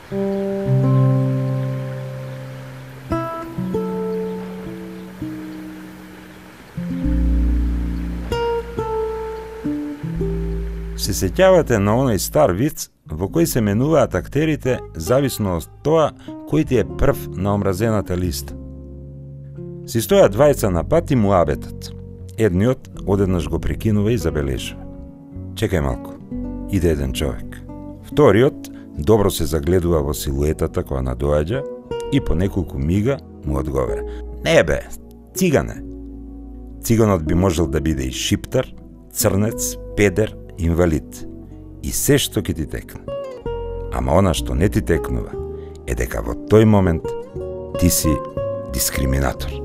Се сеќавате на оној стар виц во кој се менуваат актерите зависно од тоа кој ти е прв на омразената листа. Си стојат двајца на пат и му абетат. Едниот одеднаш го прекинува и забележува. Чекај малку, иде еден човек. Вториот добро се загледува во силуетата која надоаѓа и по неколку мига му одговара. Не бе, цигане. Циганот би можел да биде и шиптар, црнец, педер, инвалид. И се што ќе ти текне. Ама она што не ти текнува е дека во тој момент ти си дискриминатор.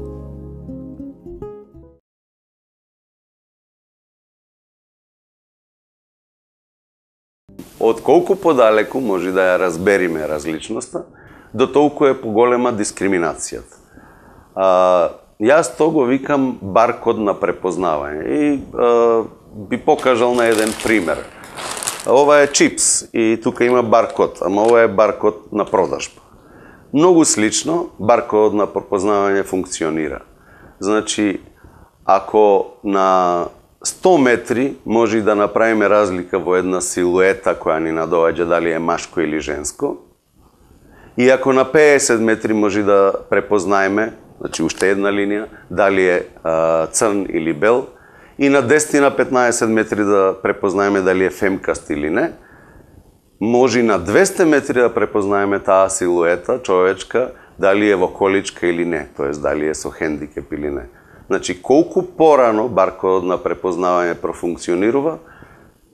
Од колку подалеку може да ја разбериме различноста, до толку е поголема дискриминацијата. Јас то го викам баркод на препознавање и би покажал на еден пример. Ова е чипс и тука има баркод, ама ова е баркод на продажба. Многу слично баркод на препознавање функционира. Значи, ако на 100 метри може да направиме разлика во една силуета која ни надоаѓа дали е машко или женско, и ако на 50 метри може да препознаеме, значи уште една линија, дали е црн или бел, и на 10 на 15 метри да препознаеме дали е фемкаст или не, може на 200 метри да препознаеме таа силуета човечка, дали е во количка или не, тоест дали е со хендикеп или не. Значи, колку порано баркодот на препознавање профункционирува,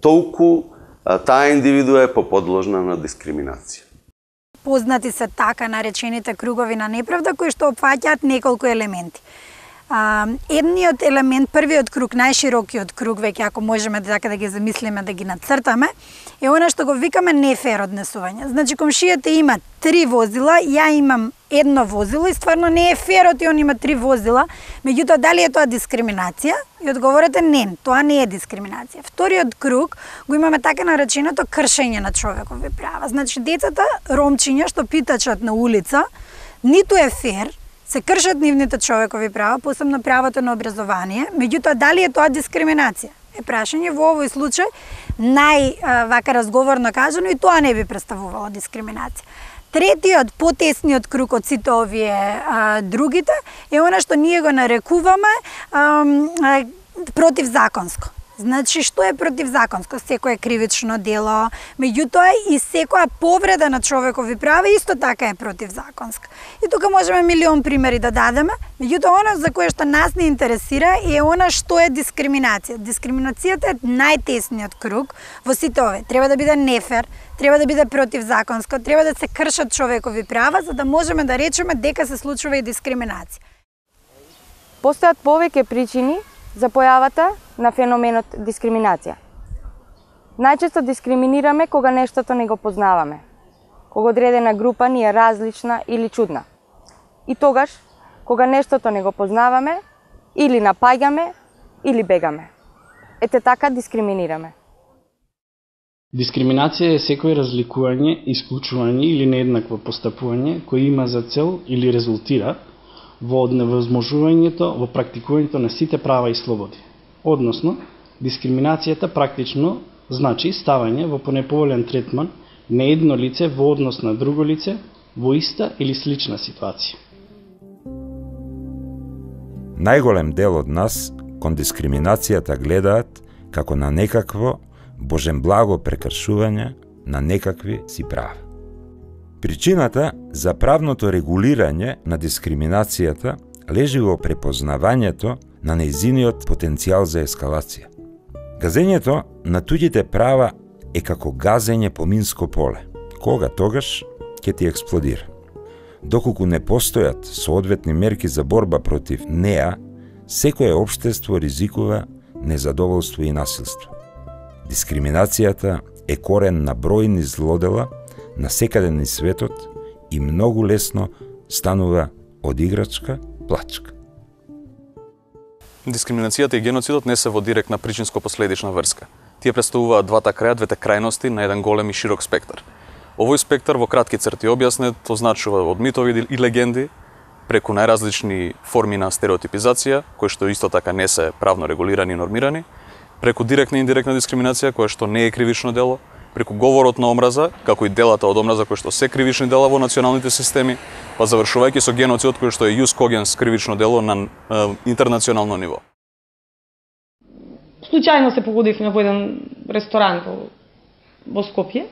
толку таа индивидуа е поподложна на дискриминација. Познати се така наречените кругови на неправда, кои што опфаќаат неколку елементи. Едниот елемент, првиот круг, најширокиот круг, веќе ако можеме така да ги замислиме, да ги нацртаме, е она што го викаме нефер однесување. Значи, комшијата има 3 возила, ја имам едно возило и стварно не е ферот и он има 3 возила, меѓутоа дали е тоа дискриминација? И одговорот е не, тоа не е дискриминација. Вториот круг го имаме така нареченото кршење на човекови права. Значи, децата, ромчиња што питачат на улица, ниту е фер, се кршат нивните човекови права, посебно правото на образование, меѓутоа дали е тоа дискриминација? Е прашање во овој случај вака разговорно кажано и тоа не би представувало дискриминација. Третиот, потесниот круг од сите овие другите е она што ние го нарекуваме противзаконско. Значи, што е противзаконско? Секое кривично дело, меѓутоа и секоја повреда на човекови права исто така е противзаконска. И тука можеме милион примери да дадеме, меѓутоа она за кое што нас не интересира е она што е дискриминација. Дискриминацијата е најтесниот круг во сите овие. Треба да биде нефер, треба да биде противзаконско, треба да се кршат човекови права за да можеме да речеме дека се случува и дискриминација. Постојат повеќе причини за појавата на феноменот дискриминација. Најчесто дискриминираме кога нештото не го познаваме, кога одредена група ни е различна или чудна. И тогаш, кога нештото не го познаваме, или напаѓаме, или бегаме. Ете така дискриминираме. Дискриминација е секој разликување, исклучување или нееднакво постапување кој има за цел или резултира во невозможувањето во практикувањето на сите права и слободи. Односно, дискриминацијата практично значи ставање во понеповолен третман на едно лице во однос на друго лице во иста или слична ситуација. Најголем дел од нас кон дискриминацијата гледаат како на некакво божен благо прекршување на некакви си права. Причината за правното регулирање на дискриминацијата лежи во препознавањето на нејзиниот потенцијал за ескалација. Газењето на туѓите права е како газење по минско поле. Кога тогаш ќе ти експлодира. Доколку не постојат соодветни мерки за борба против неа, секое општество ризикува незадоволство и насилство. Дискриминацијата е корен на бројни злодела на секаде низ светот и многу лесно станува од играчка плачка. Дискриминацијата и геноцидот не се во директна причинско-последична врска. Тие представуваат двата краја, двете крајности на еден голем и широк спектар. Овој спектар во кратки црти објаснет означува од митови и легенди, преку најразлични форми на стереотипизација, кои што исто така не се правно регулирани и нормирани, преку директна и индиректна дискриминација, која што не е кривично дело, преку говорот на омраза, како и делата од омраза кои што се кривични дела во националните системи, па завршувајќи со геноцид кој што е jus cogens кривично дело на интернационално ниво. Случајно се погодивме во еден ресторан во Скопје.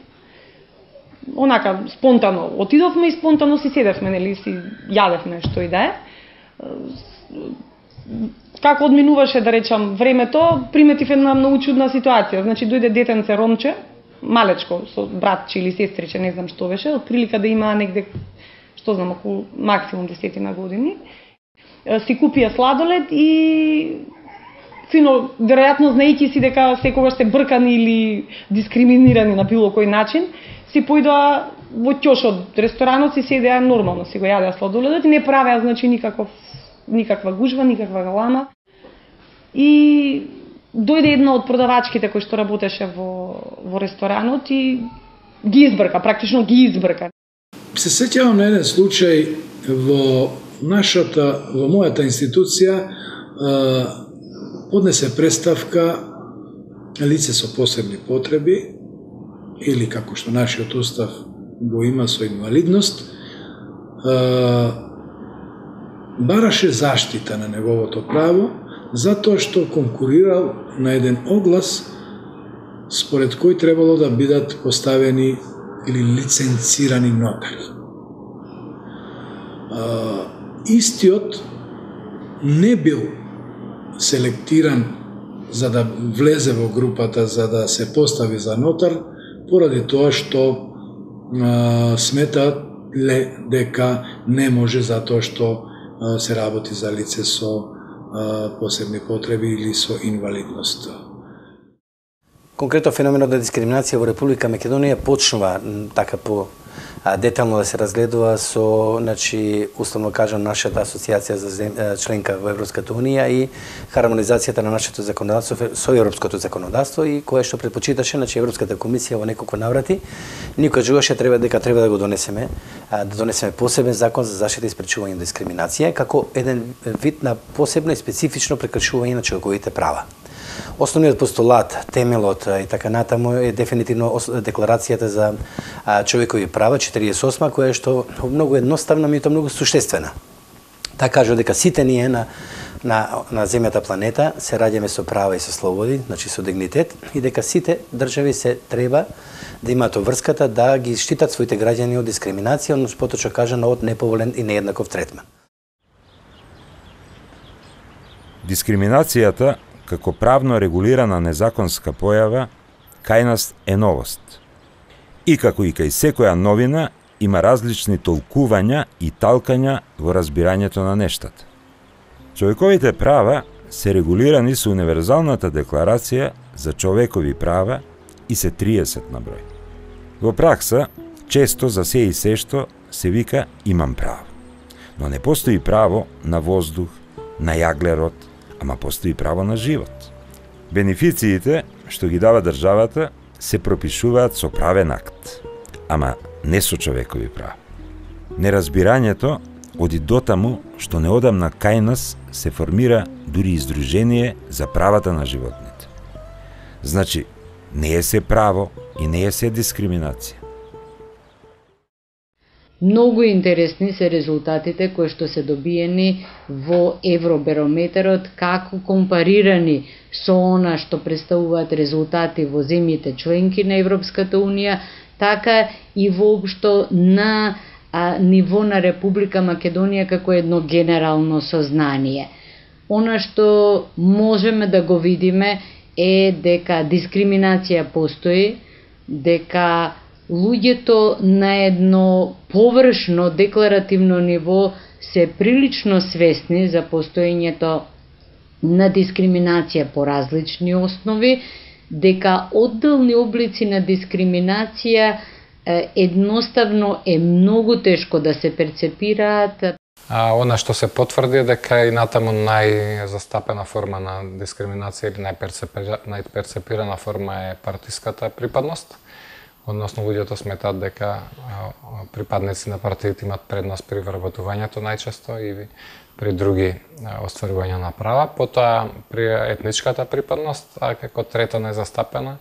Онака спонтано отидовме и спонтано си седевме, нели, си јадевме што и да е. Како одминуваше, да речам, времето, приметив една многу чудна ситуација. Значи, дојде детенце ромче, малечко, со братче или сестриче, не знам што беше, од прилика да има негде, што знам, околу максимум 10 години. Си купија сладолед и фино, веројатно знаејќи си дека секогаш се бркани или дискриминирани на било кој начин, си појдоа во ќош од ресторанот, си седеа нормално, си го јадеа сладоледот и не правеа, значи, никаква гужва, никаква галама. И дојде една од продавачките кој што работеше во ресторанот и ги избрка, практично ги избрка. Се сеќавам на еден случај во мојата институција, поднесе представка лице со посебни потреби или како што нашиот устав го има со инвалидност, бараше заштита на неговото право затоа што конкурирал на еден оглас според кој требало да бидат поставени или лиценцирани нотари. Истиот не бил селектиран за да влезе во групата, за да се постави за нотар, поради тоа што сметаат дека не може затоа што се работи за лице со посебни потреби или со инвалидност. Конкретно феноменот на дискриминација во Република Македонија почнува така по детално да се разгледува со, значи, условно кажам, нашата асоциација за членка во Европската Унија и хармонизацијата на нашето законодавство со европското законодавство и кое што предпочиташе, значи, Европската комисија во неколку наврати, никој кажуваше треба да го донесеме, посебен закон за заштита и спречување на дискриминација како еден вид на посебно и специфично прекршување на човековите права. Основниот постулат, темелот и така натаму е дефинитивно декларацијата за човекови права 48, која што многу едноставна, меѓутоа многу суштествена. Таа кажува дека сите ние на земјата планета се раѓаме со права и со слободи, значи со дигнитет, и дека сите држави се треба да имаат врската да ги штитат своите граѓани од дискриминација, односно поточно кажано од неповолен и нееднаков третман. Дискриминацијата како правно регулирана незаконска појава кај нас е новост. И како и кај секоја новина има различни толкувања и талкања во разбирањето на нештата. Човековите права се регулирани со Универзалната декларација за човекови права и се 30 на број. Во пракса, често за се и се што се вика имам право. Но не постои право на воздух, на јаглерод, ама постои право на живот. Бенефициите што ги дава државата се пропишуваат со правен акт, ама не со човекови права. Неразбирањето оди дотаму што неодамна кај нас се формира дури издружение за правата на животните. Значи, не е се право и не е се дискриминација. Многу интересни се резултатите кои што се добиени во Евробарометерот, како компарирани со она што представуваат резултати во земјите членки на Европската Унија, така и воопшто на ниво на Република Македонија како едно генерално сознание. Она што можеме да го видиме е дека дискриминација постои, дека луѓето на едно површно декларативно ниво се прилично свесни за постоењето на дискриминација по различни основи, дека одделни облици на дискриминација едноставно е многу тешко да се перцепираат. Она што се потврди дека и натаму најзастапена форма на дискриминација или најперцепирана форма е партиската припадност. односно луѓето сметаат дека припадници на партиите имат предност при вработувањето најчесто и при други остварувања на права. Потоа при етничката припадност, а како трета незастапена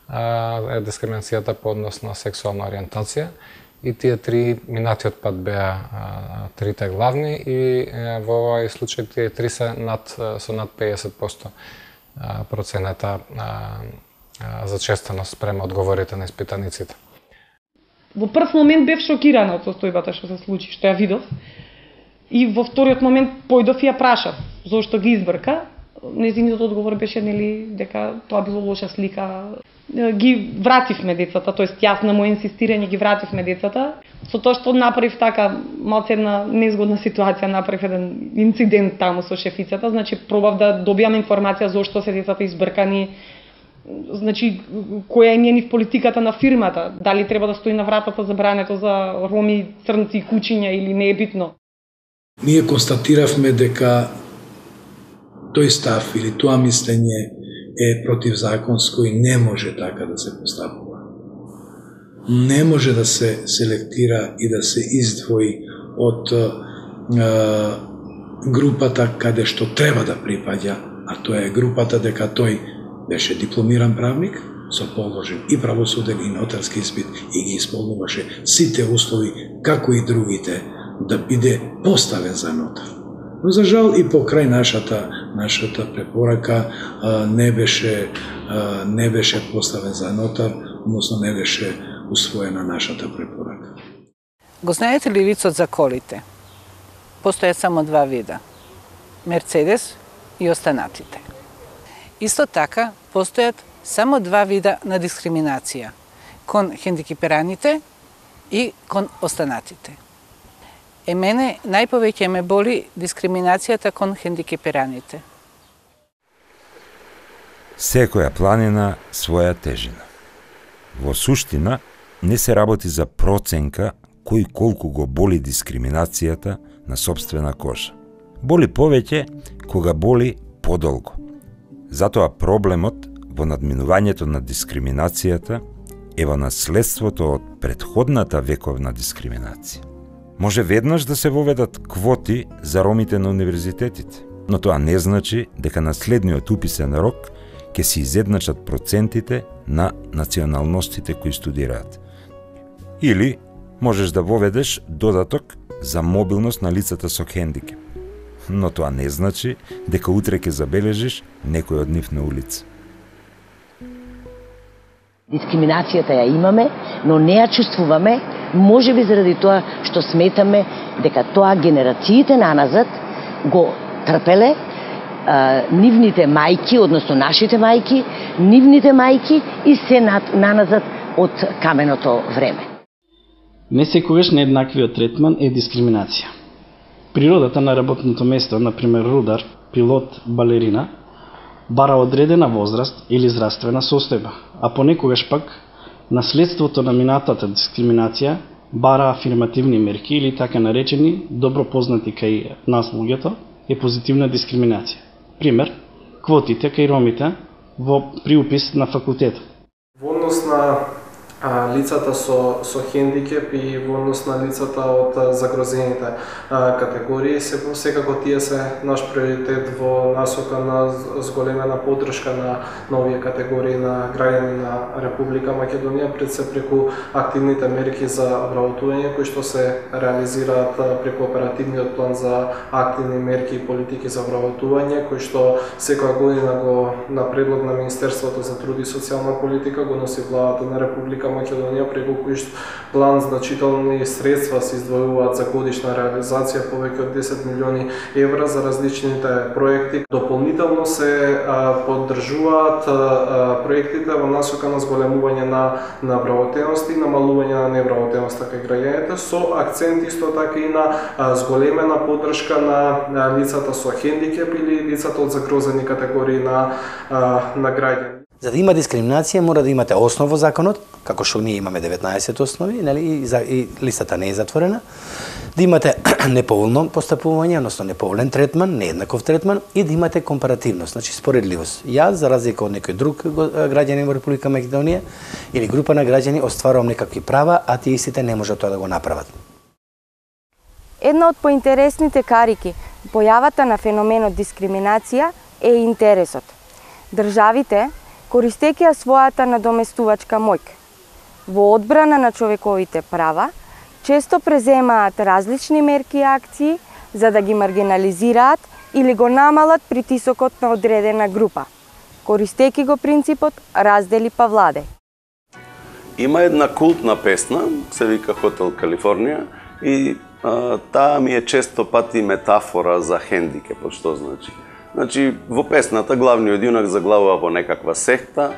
е дискриминацијата по однос на сексуална ориентација. И тие три минатиот пат беа трите главни и во овој случај тие три се со над 50% процената зачестеност спрема одговорите на испитаниците. Во прв момент бев шокирана од состојбата што се случи, што ја видов. И во вториот момент појдов и ја прашав зошто ги избрка. Нејзиниот одговор беше дека тоа било лоша слика. Ги вративме децата, тоест јас на моје инсистирање ги вративме децата. Со тоа што направив така малце една незгодна ситуација, направив еден инцидент таму со шефицата, значи пробав да добијам информација зошто се децата избркани, значи која е нив политиката на фирмата, дали треба да стои на вратата забрането за роми, црнци и кучиња или не е битно. Ние констатиравме дека тој став или тоа мислење е противзаконско и не може така да се постапува. Не може да се селектира и да се издвои од групата каде што треба да припаѓа, а тоа е групата дека тој беше дипломиран правник, со положен и правосуден и нотарски испит и ги исполнуваше сите услови, како и другите, да биде поставен за нотар. Но за жал и покрај нашата препорака не беше поставен за нотар, односно не беше усвоена нашата препорака. Го знаете ли вицот за колите? Постојат само два вида. Мерцедес и останатите. Исто така, постојат само два вида на дискриминација. Кон хендикепираните и кон останатите. Мене најповеќе ме боли дискриминацијата кон хендикепираните. Секоја планина своја тежина. Во суштина, не се работи за проценка кој колку го боли дискриминацијата на сопствена кожа. Боли повеќе кога боли подолго. Затоа проблемот во надминувањето на дискриминацијата е во наследството од претходната вековна дискриминација. Може веднаш да се воведат квоти за ромите на универзитетите, но тоа не значи дека на следниот уписен рок ќе се изедначат процентите на националностите кои студираат. Или можеш да воведеш додаток за мобилност на лицата со хендикеп, но тоа не значи дека утре ќе забележиш некој од нив на улица. Дискриминацијата ја имаме, но не ја чувствуваме, можеби заради тоа што сметаме дека тоа генерациите наназад го трпеле, нивните мајки, односно нашите мајки, нивните мајки и се наназад од каменото време. Не секогаш нееднаквиот третман е дискриминација. Природата на работното место, например рудар, пилот, балерина, бара одредена возраст или здравствена состојба, а понекогаш пак наследството на минатата дискриминација бара афирмативни мерки или така наречени, добро познати кај нас луѓето, е позитивна дискриминација. Пример, квотите кај ромите при упис на факултетот. Во однос на лицата со хендикеп и во однос на лицата од загрозените категории, секако тие се наш приоритет во насока на зголемена поддршка на овие категории на граѓани на Република Македонија, пред се преку активните мерки за вработување кои што се реализираат преку оперативниот план за активни мерки и политики за вработување, кои што секоја година го на предлог на Министерството за труд и социјална политика го носи владата на Република Македонија, преку кој план значителни средства се издвојуваат за годишна реализација, повеќе од 10 милиони евра за различните проекти. Дополнително се поддржуваат проектите во насока на зголемување на вработеност и намалување на невработеноста кај граѓаните, со акцент исто така и на зголемена поддршка на лицата со хендикеп или лицата од загрозени категории на граѓани. За да има дискриминација мора да имате основ во законот, како што ние имаме 19 основи, нели, и листата не е затворена, да имате неповолно постапување, односно неповолен третман, нееднаков третман и да имате компаративност, значи споредливост. Јас, за разлика од некој друг граѓанин во Република Македонија или група на граѓани, остварувам некакви права, а тие истите не можат тоа да го направат. Една од поинтересните карики појавата на феноменот дискриминација е интересот. Државите, користејќи својата надоместувачка моќ во одбрана на човековите права, често преземаат различни мерки и акции за да ги маргинализираат или го намалат притисокот на одредена група, користејќи го принципот раздели па владај. Има една култна песна, се вика Хотел Калифорнија, и таа ми е често пати метафора за хендикепот, што значи. Значи, во песната главниот јунак заглавува во некаква секта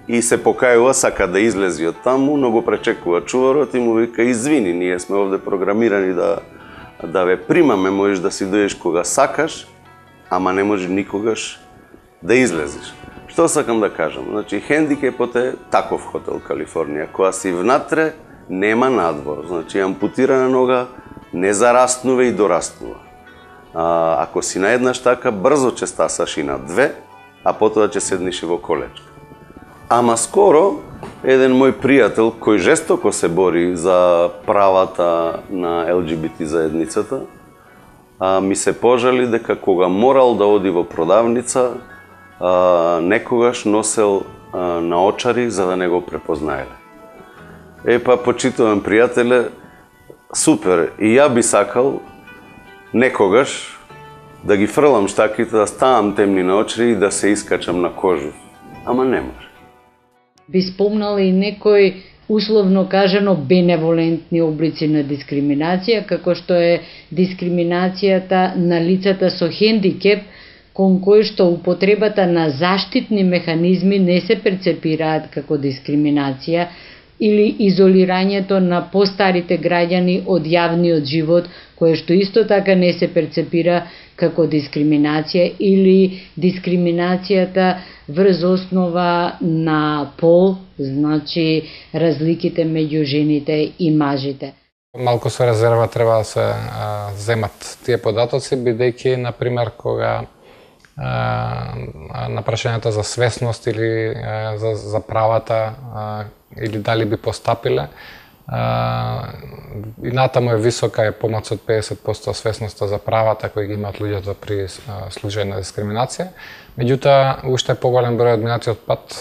и се покајува, сака да излези од таму, но го пречекува чуварот и му вика: извини, ние сме овде програмирани да ве примаме, можеш да си дојдеш кога сакаш, ама не може никогаш да излезеш. Што сакам да кажам? Значи, хендикепот е таков Хотел Калифорнија, која си внатре нема надвор. Значи, ампутирана нога не зараснува и дораснува. Ако си наеднаш така, брзо ќе стасаш и на две, а потоа ќе седнеш и во колечка. Ама скоро, еден мој пријател, кој жестоко се бори за правата на ЛГБТ заедницата, ми се пожали дека кога морал да оди во продавница, некогаш носел наочари за да не го препознаеле. Почитувам пријателе, супер, и ја би сакал некогаш да ги фрлам штаките, да ставам темни наочари и да се искачам на кожу. Ама не може. Би спомнал и некои, условно кажано, беневолентни облици на дискриминација, како што е дискриминацијата на лицата со хендикеп, кон кој што употребата на заштитни механизми не се перцепираат како дискриминација, или изолирањето на постарите граѓани од јавниот живот, кое што исто така не се перцепира како дискриминација, или дискриминацијата врз основа на пол, значи разликите меѓу жените и мажите. Малку со резерва треба да се земат тие податоци, бидејќи, например, кога на прашањето за свесност или за правата или дали би постапиле, и натаму е висока е помоц од 50% свесноста за правата кои ги имаат луѓето при случај на дискриминација. Меѓутоа, уште поголем број од минатиот пат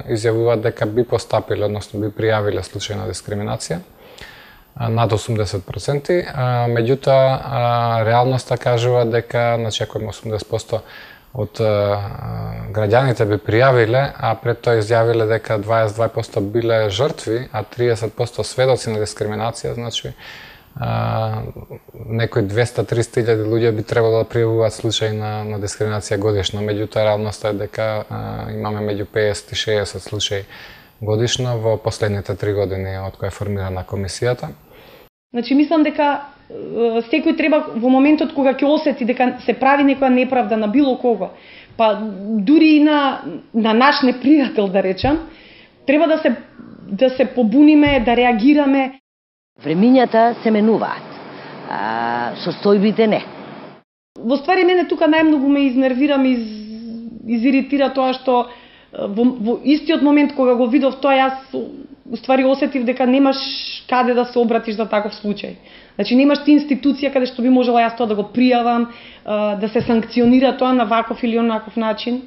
изјавуваат дека би постапиле, односно би пријавиле случај на дискриминација, над 80%. Меѓутоа, реалноста кажува дека, значи, ако има 80% од граѓаните би пријавиле, а пред тоа изјавиле дека 22% биле жртви, а 30% сведоци на дискриминација, значи некои 200-300 илјади луѓе би требало да пријавуваат случај на дискриминација годишно. Меѓутоа, реалноста е дека имаме меѓу 50 и 60 случаи годишно во последните 3 години од која е формирана комисијата. Значи, мислам дека секој треба во моментот кога ќе осети дека се прави некоја неправда на било кого, па дури и на наш непријател, да речам, треба да се побуниме, да реагираме. Времињата се менуваат, состојбите не. Во ствари, мене тука најмногу ме изнервира, ме изиритира тоа што во истиот момент кога го видов тоа, јас уствари осетив дека немаш каде да се обратиш за таков случај. Значи, немаш ти институција каде што би можела јас тоа да го пријавам, да се санкционира тоа на ваков или онаков начин.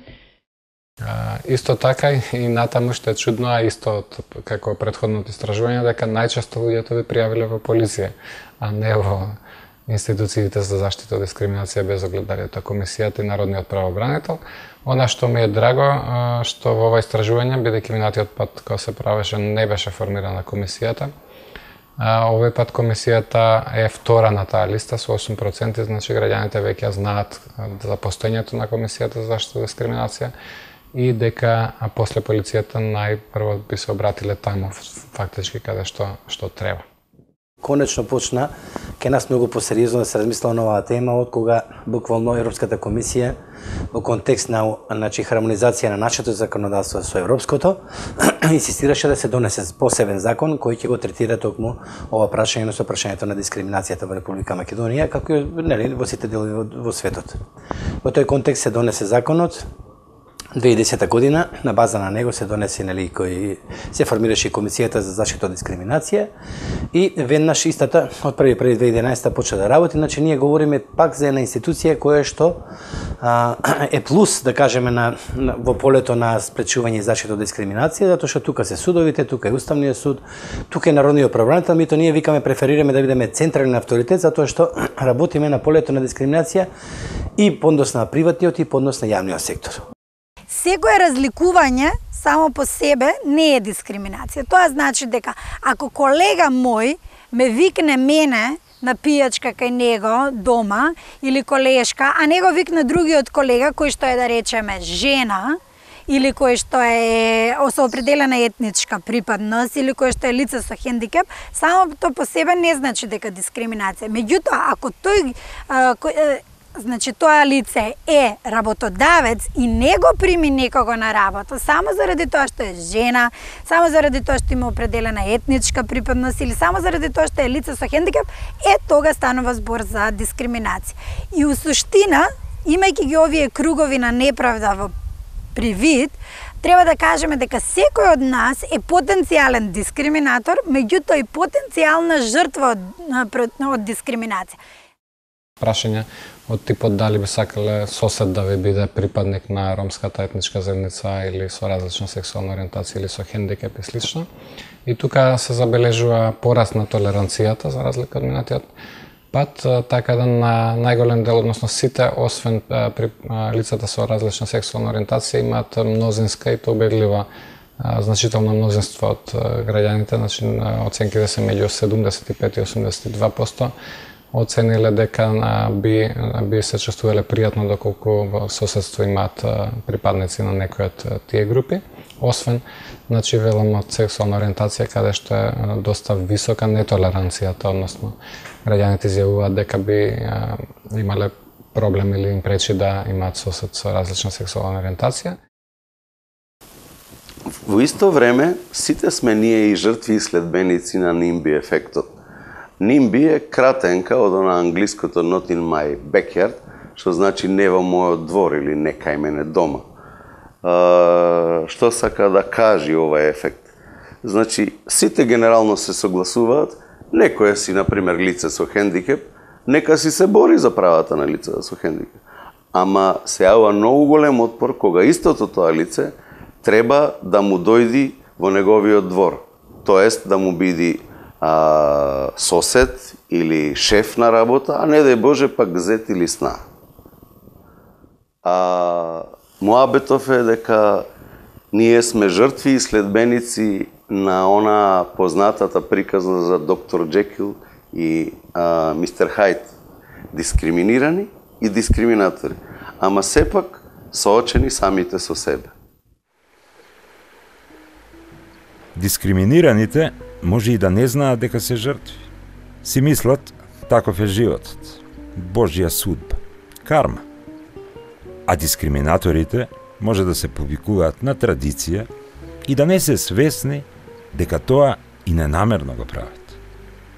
Исто така и натаму што е чудно, а исто како претходното истражување, дека најчесто луѓето би пријавиле во полиција, а не во институциите за заштита од дискриминација без оглед дали тоа комисијата и народниот правобранител. Она што ми е драго, што во ова истражување, бидејќи минатиот пат кога се правеше не беше формирана комисијата, овој пат комисијата е втора на таа листа со 8%, значи граѓаните веќе знаат за постоењето на комисијата за заштита од дискриминација и дека после полицијата најпрво би се обратиле таму фактички каде што треба. Конечно почна ке нас многу посериозно да се размисла на оваа тема, од кога буквално Европската комисија во контекст на хармонизација на нашето законодавство со европското инсистираше да се донесе посебен закон кој ќе го третира токму ова прашање со прашањето на дискриминацијата во Република Македонија, како и во сите делови во светот. Во тој контекст се донесе законот 2010 година, на база на него се донесе кој се формираше комисијата за заштита од дискриминација и веднаш истата од 1.1.2011 почна да работи, значи ние говориме пак за една институција која што е плюс, да кажеме, во полето на спречување и заштита од дискриминација, затоа што тука се судовите, тука е Уставниот суд, тука е Народниот правобранител, мито ние викаме преферираме да бидеме централен авторитет затоа што работиме на полето на дискриминација и по однос на приватниот и по однос на јавниот сектор. Секое разликување само по себе не е дискриминација. Тоа значи дека ако колега мој ме викне мене на пијачка кај него дома или колешка, а него викне другиот колега кој што е, да речеме, жена или кој што е со определена етничка припадност или кој што е лице со хендикеп, само тоа по себе не значи дека дискриминација. Меѓутоа, ако тој значи тоа лице е работодавец и не го прими некого на работа само заради тоа што е жена, само заради тоа што има определена етничка припадност или само заради тоа што е лице со хендикеп, тога станува збор за дискриминација. И у суштина, имајќи ги овие кругови на неправда во привид, треба да кажеме дека секој од нас е потенцијален дискриминатор, меѓутоа и потенцијална жртва од дискриминација. Прашање од типот дали би сакале сосед да ви биде припадник на ромската етничка заедница или со различна сексуална ориентација или со хендикеп и слично. И тука се забележува пораст на толеранцијата за разлика од минатиот пат, така да на најголем дел, односно сите, освен при лицата со различна сексуална ориентација, имаат мнозинска и то убедлива значително мнозинство од граѓаните, значи оценките се меѓу 75 и 82%, оцениле дека би се чувствувале пријатно доколку во соседство имаат припадници на некои од тие групи, освен, значи, велам од сексуална ориентација, каде што е доста висока нетолеранцијата, односно, граѓаните изјавуваат дека би имале проблем или им пречи да имаат сосед со различна сексуална ориентација. Во исто време, сите сме ние и жртви и следбеници на NIMBY ефектот. NIMBY е кратенка од на англиското not in my backyard, што значи не во мојот двор или не кај мене дома. Што сака да кажи овој ефект? Значи, сите генерално се согласуваат, некој си, например, лице со хендикеп, нека си се бори за правата на лица со хендикеп. Ама се јавува многу голем отпор кога истото тоа лице треба да му дојди во неговиот двор, тоест да му биде сосед или шеф на работа, а не дај Боже пак зет или сна. Муабетов е дека ние сме жртви и следбеници на она познатата приказна за доктор Джекил и мистер Хайд. Дискриминирани и дискриминатори, ама сепак соочени самите со себе. Дискриминираните може и да не знаат дека се жртви. Си мислат, таков е животот, Божја судба, карма. А дискриминаторите може да се повикуваат на традиција и да не се свесни дека тоа и ненамерно го прават.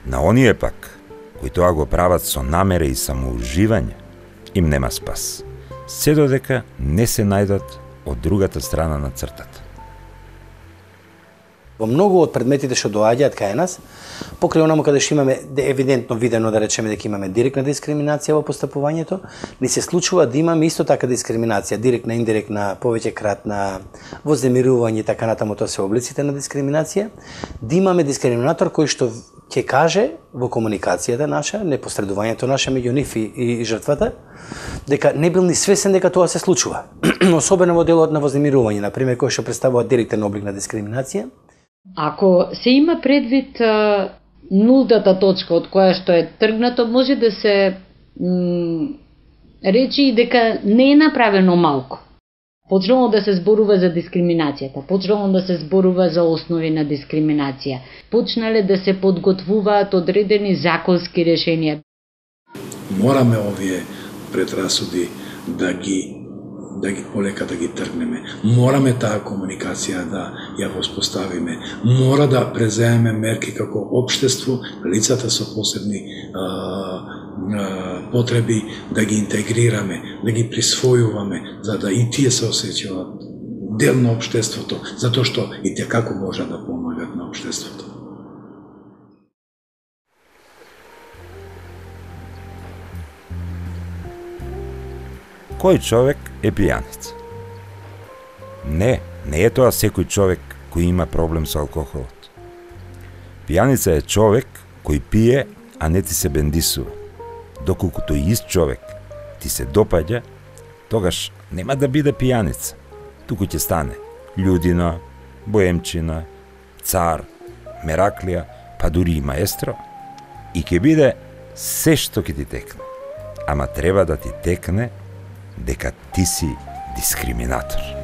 На оние пак, кои тоа го прават со намера и самоуживање, им нема спас, се додека не се најдат од другата страна на цртата. Во многу од предметите што доаѓаат кај нас, покрај онаму каде што имаме евидентно видено, да речеме дека имаме директна дискриминација во постапувањето, ни се случува да имаме исто така дискриминација, директна, индиректна, повеќе кратна, вознемирување и така натаму, тоа се облиците на дискриминација, да имаме дискриминатор кој што ќе каже во комуникацијата наша, непосредувањето наше меѓу нив и жртвата, дека не бил ни свесен дека тоа се случува. Особено во делот на вознемирување, например, кој што представува директен облик на дискриминација. Ако се има предвид нултата точка од која што е тргнато, може да се речи и дека не е направено малку. Почнало да се зборува за дискриминацијата, почнало да се зборува за основи на дискриминација, почнале да се подготвуваат одредени законски решенија. Мораме овие предрасуди да ги полека да ги тргнеме. Мораме таа комуникација да ја воспоставиме. Мора да преземеме мерки како општество, лицата со посебни потреби, да ги интегрираме, да ги присвојуваме, за да и тие се осеќаваат дел на општеството, затоа што и те како може да помагат на општеството. Кој човек е пијаница? Не е тоа секој човек кој има проблем со алкохолот. Пијаница е човек кој пие, а не ти се бендисува. Доколку тој ист човек ти се допаѓа, тогаш нема да биде пијаница. Туку ќе стане људина, боемчина, цар, мераклија, па дури и маестро. И ќе биде се што ќе ти текне. Ама треба да ти текне дека ти си дискриминатор.